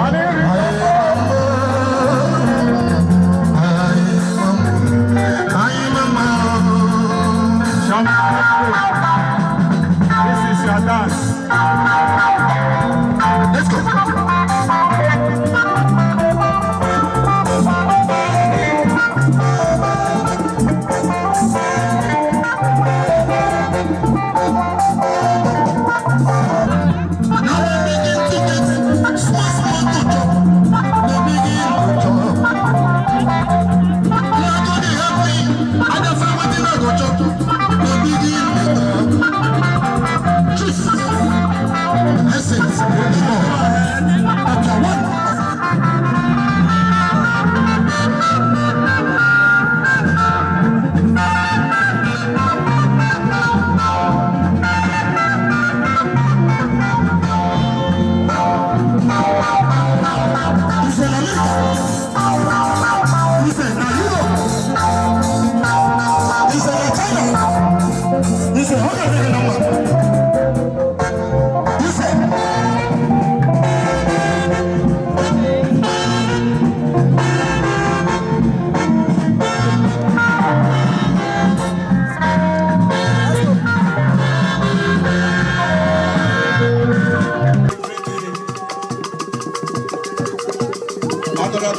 Honey,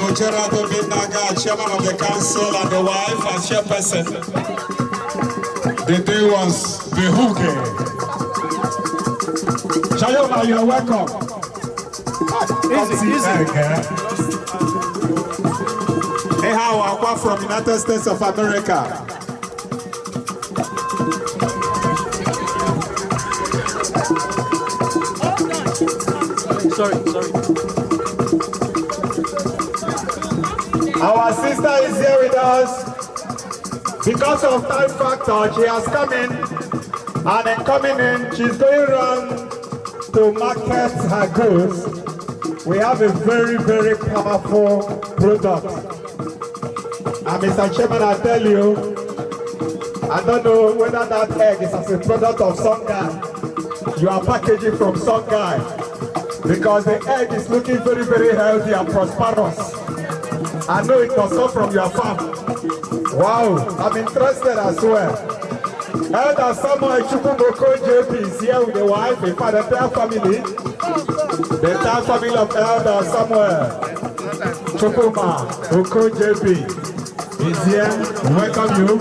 Honorable Gerardo Binaga, Chairman of the Council, and the wife as chairperson. The day was Behuke. Chayoma, you are welcome. Easy. Hey, how are you from United States of America? Sorry. Our sister is here with us. Because of time factor, she has come in, and in coming in, she's going around to market her goods. We have a very, very powerful product. And Mr. Chairman, I tell you, I don't know whether that egg is as a product of some guy. You are packaging from some guy. Because the egg is looking very, very healthy and prosperous. I know it must come from your farm. Wow, I'm interested as well. Elder Samuel Chukwumoko JP is here with the wife, in fact, the entire family. The entire family of Elder Samuel Chukwumoko JP is here. Welcome you.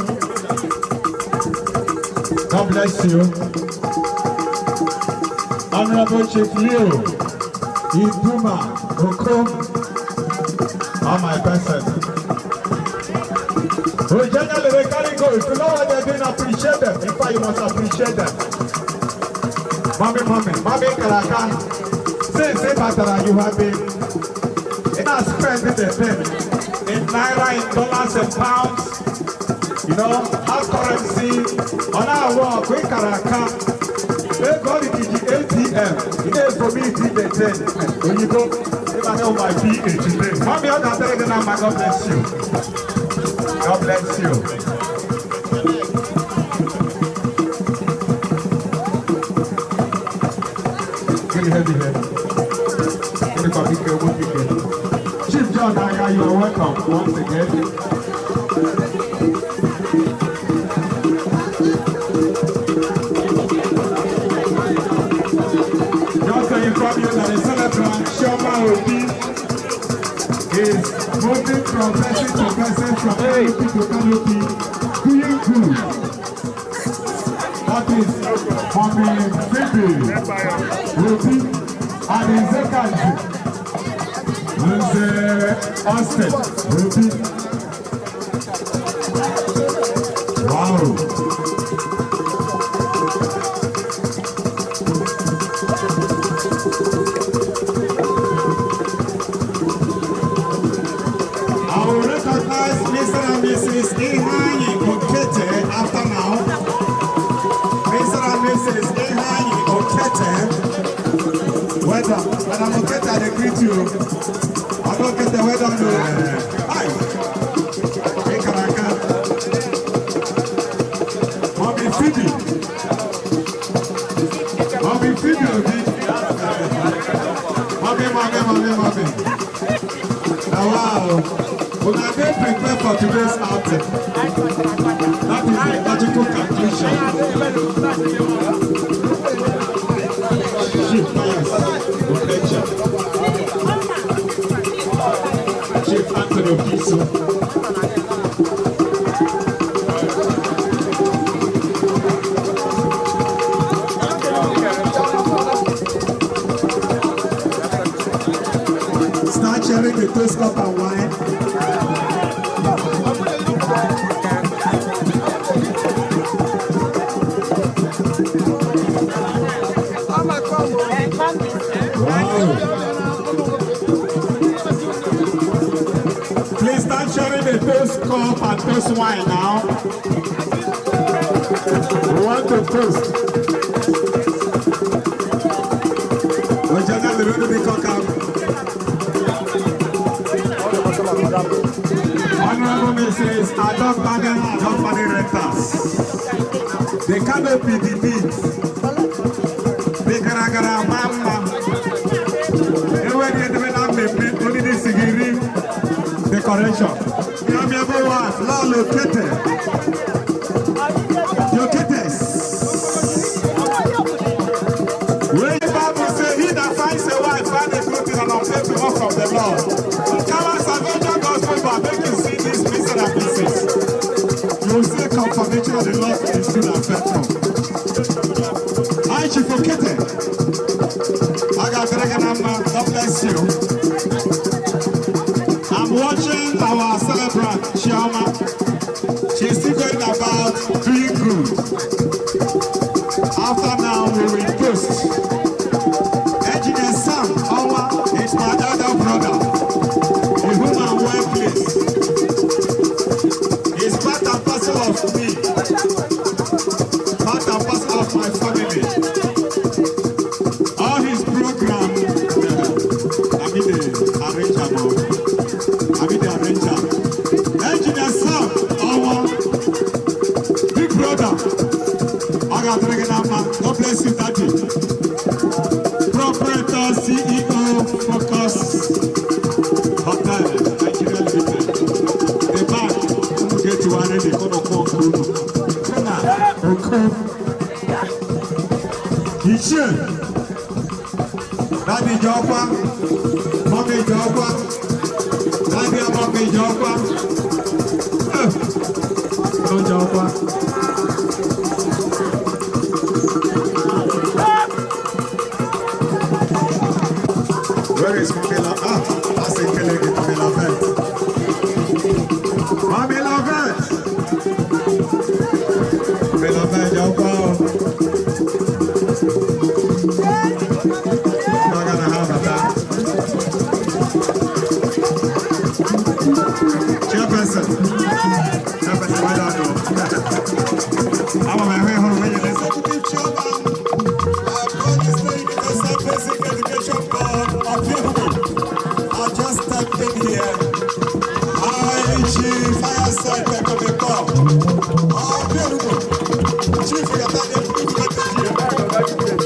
God bless you. Honorable Chief Leo Iduma Okom, on my person. We generally they carry go. If you know what they're doing, appreciate them. In fact, you must appreciate them. Mommy, Karakan. Say, Batara, you have been spending the thing in naira, in dollars, and pounds. You know, hard currency on our work. We Karakan. They got it in the ATM. You know, for me, it's in the 10. When you go, if I know my PH today. Mommy, I'm not telling you now, God bless you. God bless you. Very heavy head. Chief John Aya, you are welcome once again. That the celebrant Shoma is moving from person to person, from canopy to canopy, doing good. That is from the Phoebe, Ruby, and the second, and Austin, Ruby. Wow. Mrs. Ihani Okete after now. Mr. and Mrs. Ihani Okete. Weather. When I'm Okete, I greet you. I don't get the weather. Hi. Hey, Karaka. Mommy Phoebe. Mommy Phoebe. Now, wow. When I did prepare for today's outing, that is the logical conclusion. Chief Chief Anthony Okiso. Start sharing the toast cup and wine. Please start sharing the toast cup and toast wine now. We want to toast. Honorable Mrs. Adolfani Rentas. The canopy, the beats. The Garagara Mama. Only the Sigiri decoration. Yamiabowas, La Located. Located. When the Bible says, he that finds a wife, finds a good thing and obtains the work of the Lord. Come on, God the Lord is good and faithful. I should forget it. I got God bless you. I'm watching our celebrant, Chioma. She's still going about doing good. After now, we will post. Engineer Sam Owa is my elder brother, in whom I'm well placed. He's part and parcel of me, part and parcel of my family. All his program, I mean the arranger. Engineer Sam Owa, big brother. God bless you, Daddy. Proprietor, CEO, Focus Hotel, Nigeria Limited. The bank, get to one ready. Daddy Jokwa, Mommy Jokwa, Daddy and Mommy Jokwa. No Jokwa. Where is Mommy Lavette? Ah, that's a killing it, Mommy Lavette. Mommy Lavette! Mommy Lavette, you're well. Not gonna have that. Chairperson, why don't you? I'm on my way home when you listen. Executive Chairman, I've got this lady, the basic education board. I just stepped in here. Chief, I said that to the call. Beautiful. Chief, you got that here. Chief, I said that to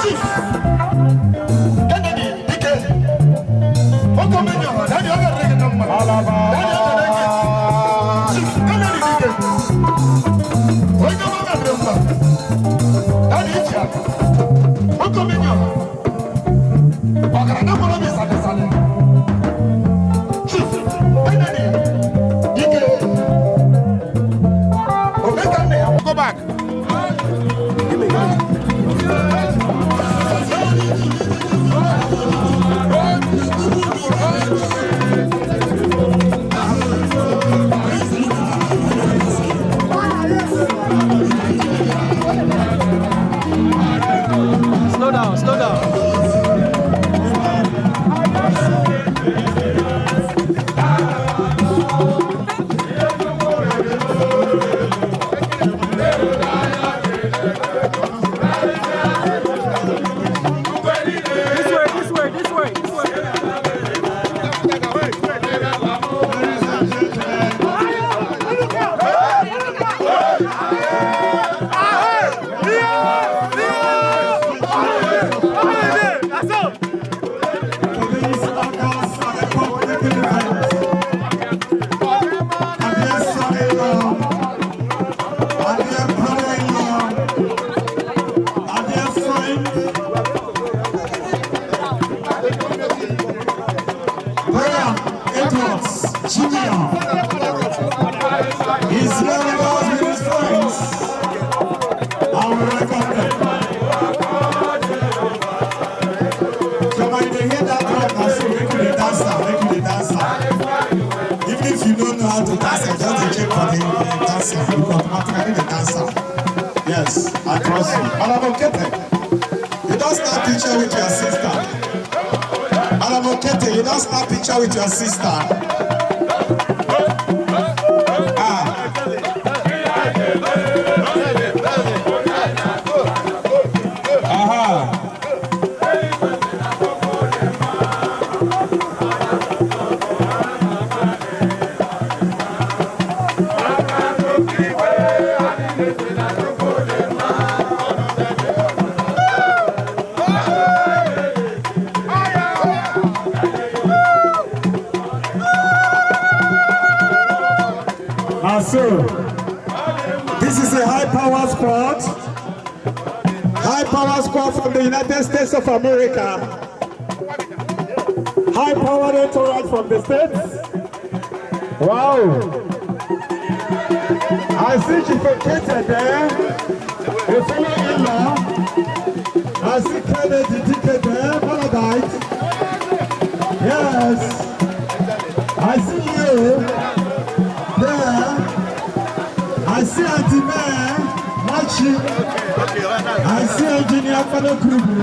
Chief Kennedy Dike. What come in your daddy other ring number? Daddy other ring. Chief Kennedy Dike. What come on that number? Daddy Jack. What come in your? Okay, no more of this. Chief Kennedy Dike. Go back. Slow down, slow down. Yes, I trust you. You don't snap picture with your sister. You don't snap picture with your sister. So, this is a high-power squad. High-power squad from the United States of America. High-powered entourage from the States. Wow. I see Chief Okete there. A fellow in-law. I see Kennedy Dike there. Paradise. Yes. I see you. I see Auntie Mare, Machi. I see Engineer Fado Krubu.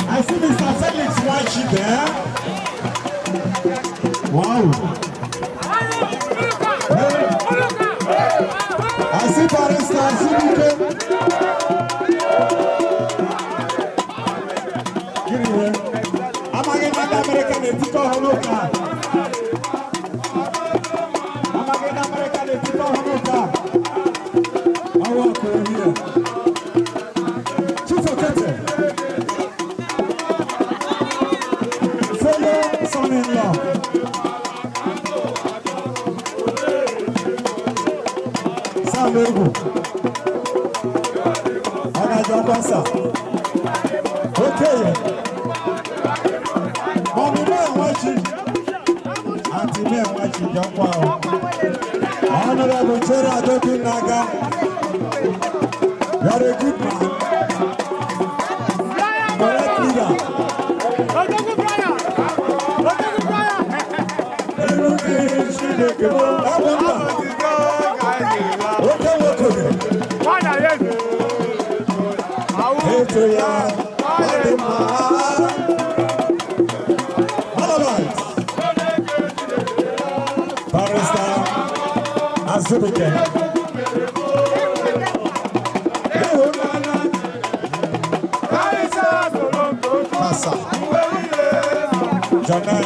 I see Mr. Felix Machi there. Wow. I see Barista, I see Nico. Give me here. I'm again an American and Tito Honoka. I'm again American and Tito Honoka. I walk over here. Chief Okete. Fellow son-in-law. Sam Ego. Anajo Kwasa. Okay. Mommy me watching. Auntie me watching. Jump Honorable Chera Adokin Naga. You are a good man. Correct leader. Barrister Azubike. Jamel.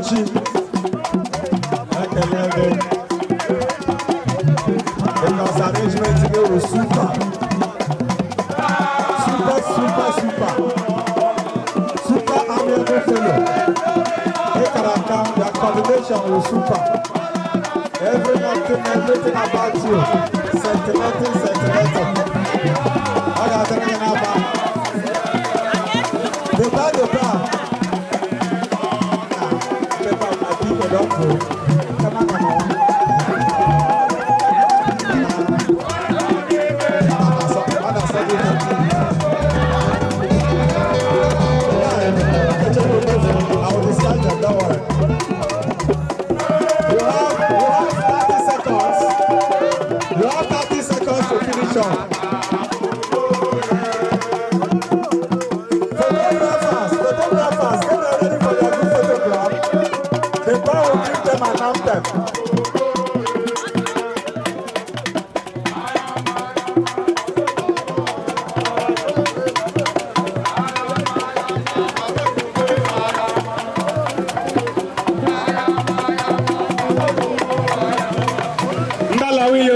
Chi. Because arrangement today was super. Super. Super amiable fellow. Your coordination was super. Everything about you. Sentimental. All that thing about. The bar. My people don't go. Come on. I will discuss them, don't worry. You have 30 seconds. You have 30 seconds to finish off. Photographers, get ready for your good photograph. The bar will give them an anthem.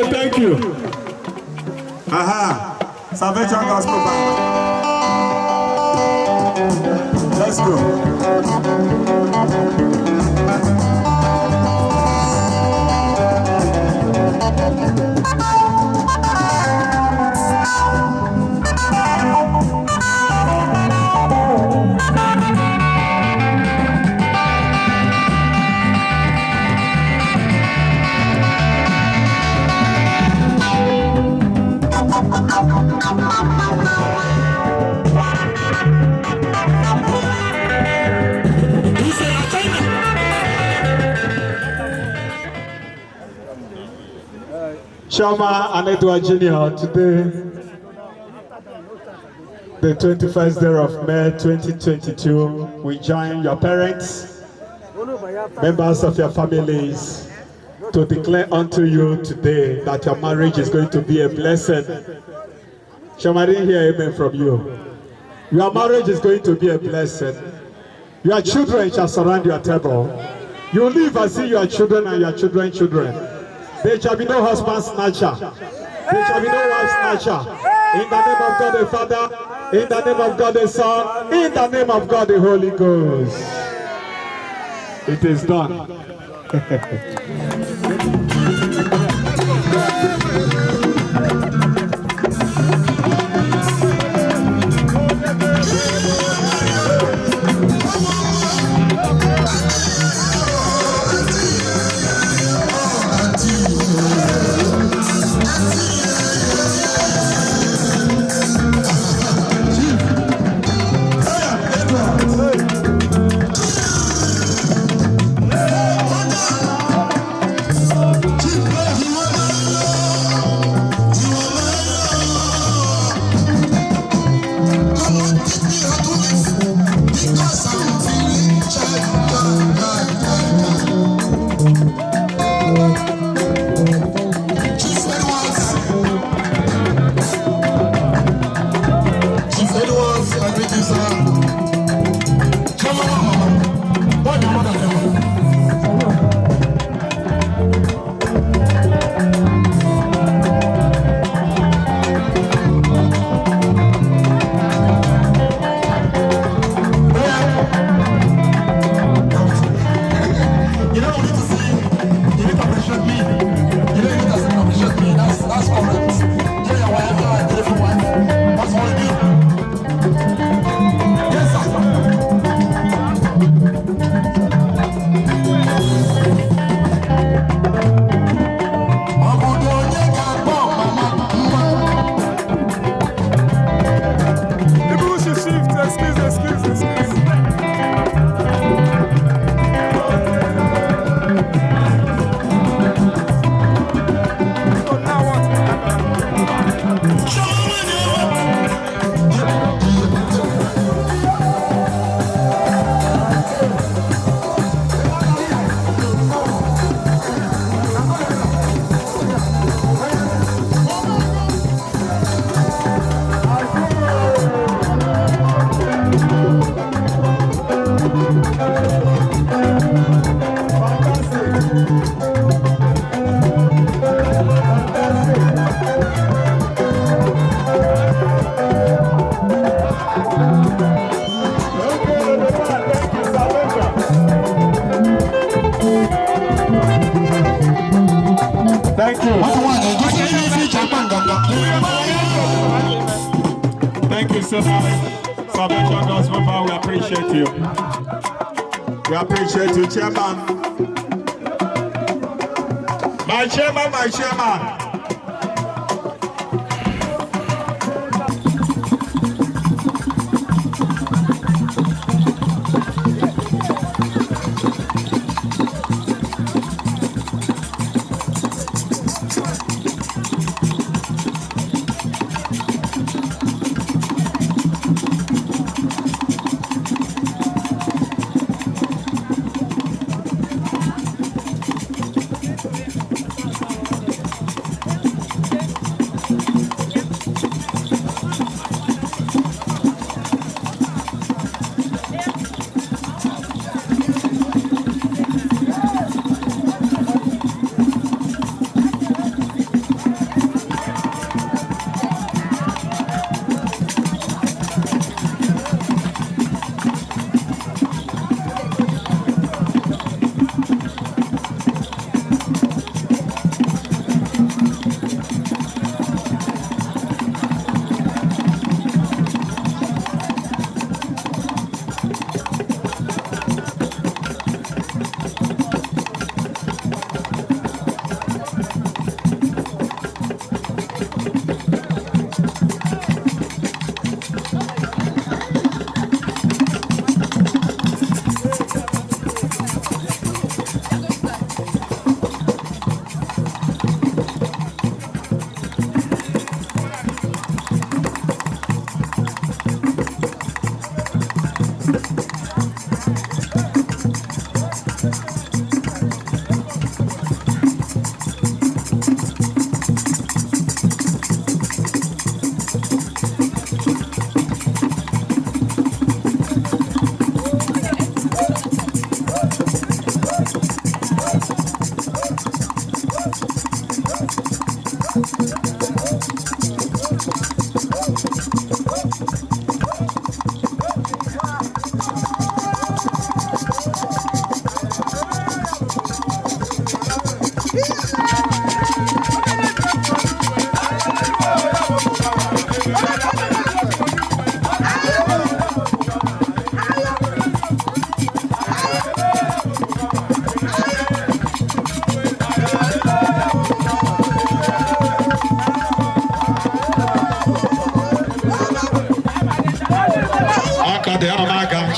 Thank you. Salvation Gospel Band. Let's go. Chama and Edward Jr. today, the 21st day of May 2022, we join your parents, members of your families, to declare unto you today that your marriage is going to be a blessing. Chama, I didn't hear amen from you. Your marriage is going to be a blessing. Your children shall surround your table. You live as if your children and your children's children. There shall be no husband snatcher. There shall be no wife snatcher. In the name of God the Father, in the name of God the Son, in the name of God the Holy Ghost. It is done. Show me so nice. Salvation Gospel Bar, we appreciate you. We appreciate you, Chairman. My Chairman, my Chairman.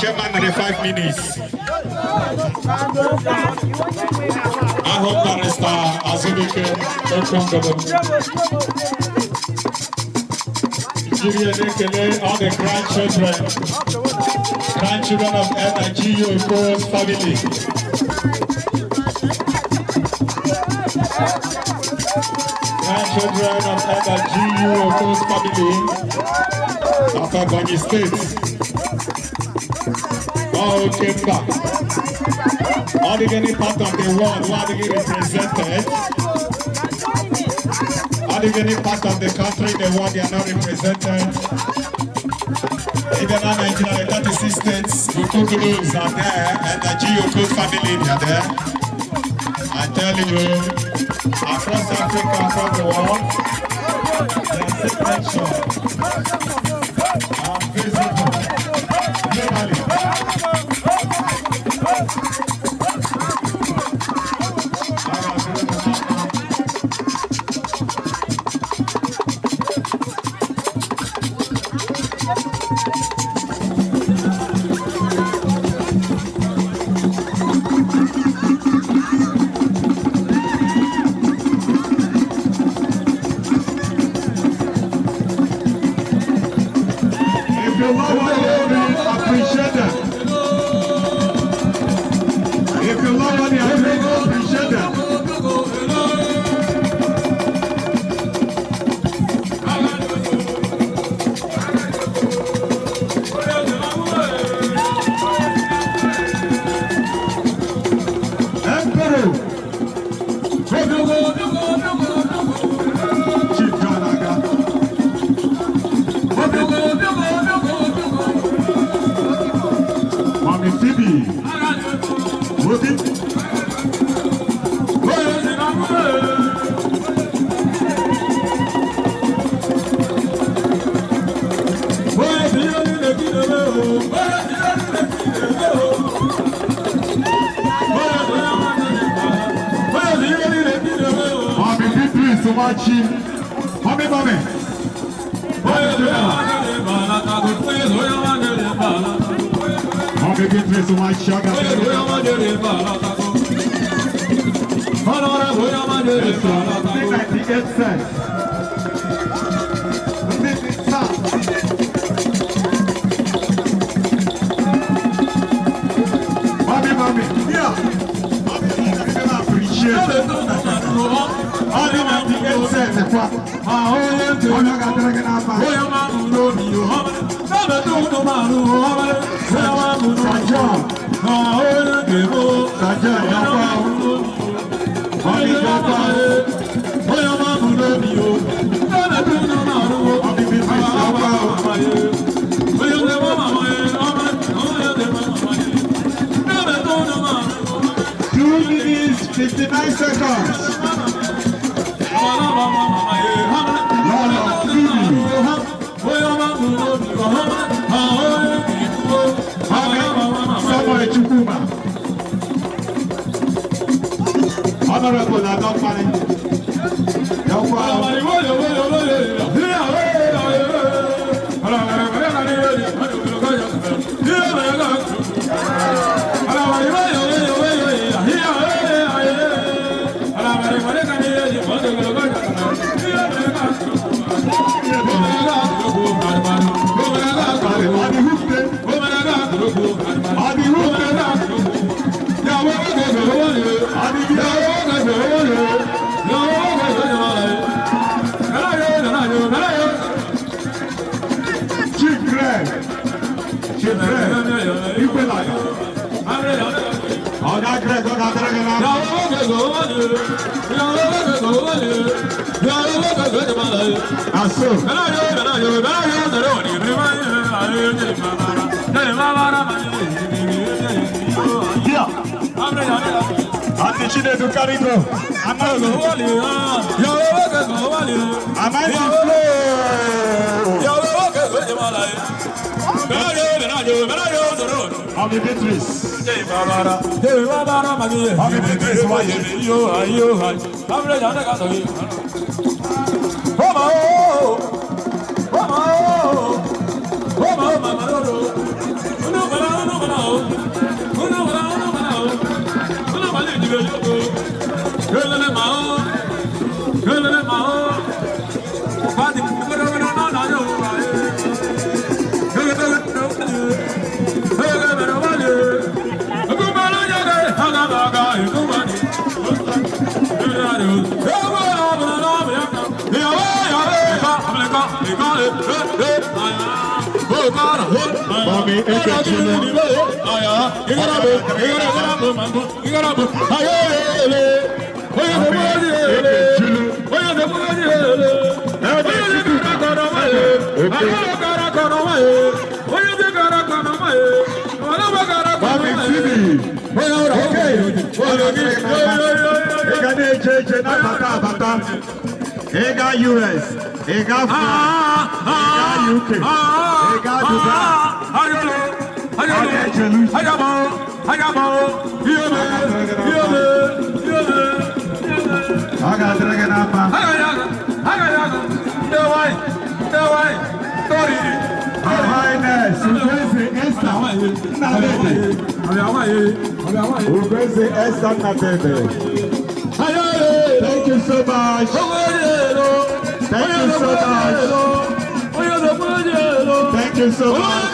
Chairman, 95 minutes. I hope Barrister Azubike Nigerian, all the grandchildren of Igbo family. Grandchildren of Igbo family of Ebonyi State. All came back. All the any part of the world who are they represented. All the any part of the country in the world they are not represented. Even in Nigeria, 36 states, the Kukulus are there, and the Igbo family they are there. I'm telling you, across Africa, across the world, they are visible. Wachi. Mommy. Mommy Beatrice, my sugar. 98 cents. Mommy, yeah. Mommy, I appreciate it. Only 98 cents. Two minutes, 59 seconds. Honorable, I don't find Mommy Beatrice. Ega US, Ega France, Ega UK, Ega Dubai, Thank you so much. Thank you so much. Thank you so much.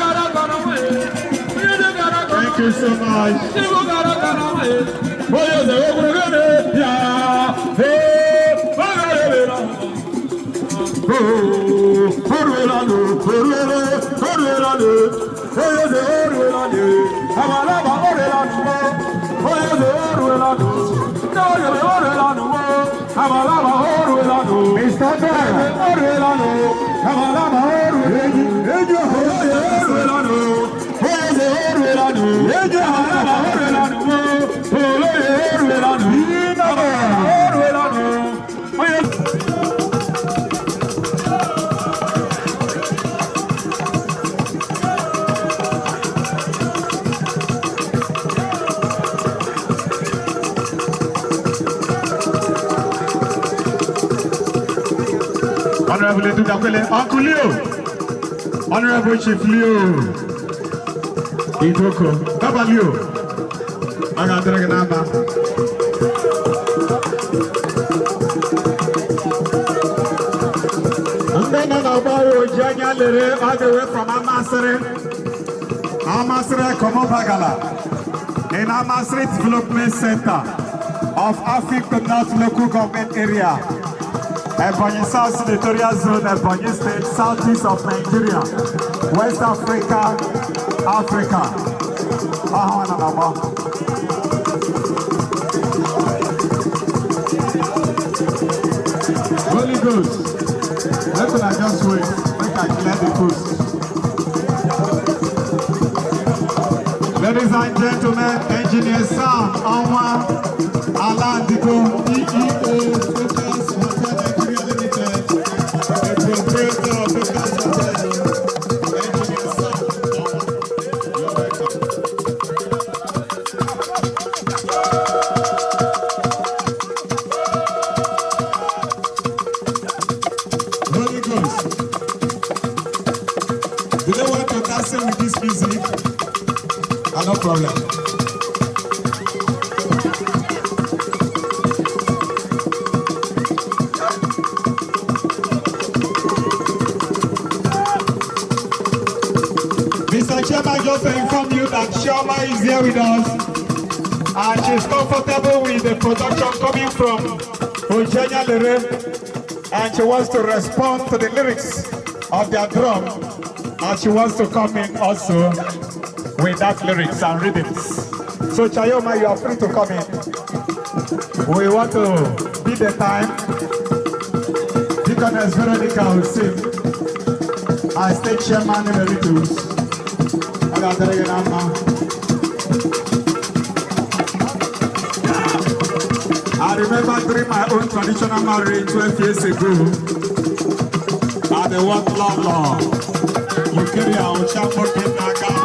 Thank you so much. Honorable Edudakwele, Uncle Leo, Honorable Chief Leo, Idoko, Baba Leo, Agadraganaba. And then Nabaro Janya Lere, all the way from Amasre Komopagala, in Amasre Development Center of Africa North Local Government Area. Ebonyi South Senatorial Zone, Ebonyi State, southeast of Nigeria, West Africa, Africa. Holy Ghost, let me just wait, make I clear the coast. Ladies and gentlemen, Engineer Sam Onwa Alandigo, EEA Focus Hotel Nigeria Limited, the proprietor of Focus Hotel, Engineer Sam Onwa. You're welcome. Holy Ghost, do they want to dance with this music? No problem. Mr. Chairman, just to inform you that Shoma is here with us and she's comfortable with the production coming from Ojanya Lere and she wants to respond to the lyrics of their drum and she wants to come in also with that lyrics and rhythms. So Chayoma, you are free to come in. We want to beat the time. Deaconess Veronica will sing. I state chairman emeritus. I remember during my own traditional marriage 12 years ago, at the one love. You carry out Chamber Naga.